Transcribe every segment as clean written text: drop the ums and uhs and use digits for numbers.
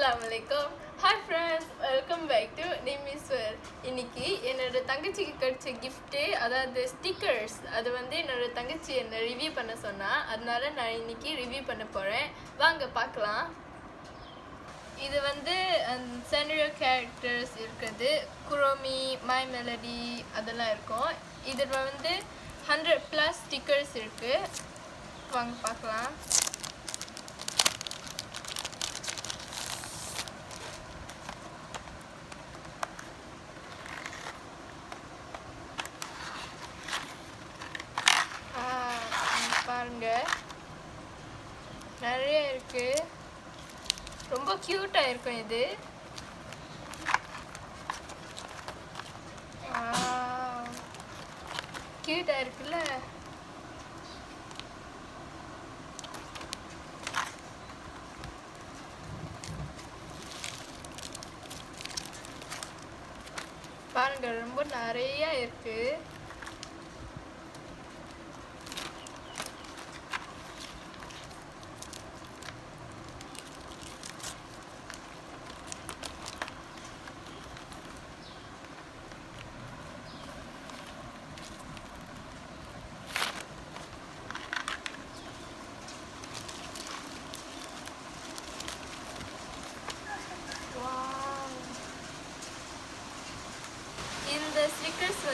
Assalamualaikum. Hi friends, welcome back to Nimiswar. இன்னைக்கு என்னோட தங்கச்சிக்கு கிடைச்ச gift அதாவது ஸ்டிக்கர்ஸ் அது என்னோட தங்கச்சி என்ன ரிவ்யூ பண்ண சொன்னா, அதனால நான் இன்னைக்கு ரிவ்யூ பண்ண போறேன். வாங்க பார்க்கலாம். இது scenario characters இருக்குது. குரோமி, மை மெலடி அதெல்லாம் இருக்கும். இதுல 100+ ஸ்டிக்கர்ஸ் இருக்கு. வாங்க பார்க்கலாம். பாருங்க நிறைய இருக்கு, ரொம்ப கியூட்டா இருக்கும். இது கியூட்டா இருக்குல்ல. பாருங்க ரொம்ப நிறைய இருக்கு. இந்த ஸ்டிக்கர்ஸ்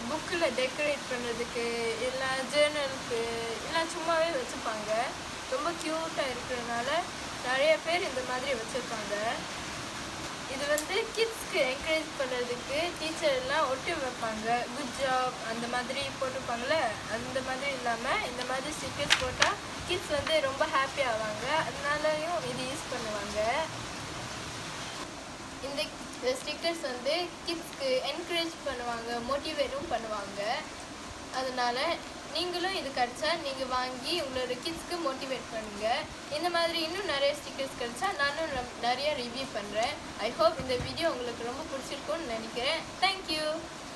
புக்கில் டெக்கரேட் பண்ணுறதுக்கு இல்லை ஜேர்னலுக்கு இல்லை சும்மாவே வச்சுப்பாங்க. ரொம்ப க்யூட்டாக இருக்கிறதுனால நிறைய பேர் இந்த மாதிரி வச்சுருப்பாங்க. இது கிட்ஸ்க்கு என்கரேஜ் பண்ணுறதுக்கு டீச்சர் எல்லாம் ஒட்டி வைப்பாங்க. குட் ஜாப் அந்த மாதிரி போட்டிருப்பாங்களே, அந்த மாதிரி இல்லாமல் இந்த மாதிரி ஸ்டிக்கர்ஸ் போட்டால் கிட்ஸ் ரொம்ப ஹாப்பி ஆவாங்க. அதனாலையும் இது யூஸ் பண்ணுவாங்க. இந்த ஸ்டிக்கர்ஸ் கிட்ஸ்க்கு என்கரேஜ் பண்ணுவாங்க, மோட்டிவேட்டும் பண்ணுவாங்க. அதனால நீங்களும் இது கிடைச்சா நீங்கள் வாங்கி உங்களோட கிட்ஸ்க்கு மோட்டிவேட் பண்ணுங்க. இந்த மாதிரி இன்னும் நிறைய ஸ்டிக்கர்ஸ் கிடைச்சா நானும் நிறைய ரிவ்யூ பண்ணுறேன். ஐ ஹோப் இந்த வீடியோ உங்களுக்கு ரொம்ப பிடிச்சிருக்கும்னு நினைக்கிறேன். தேங்க்யூ.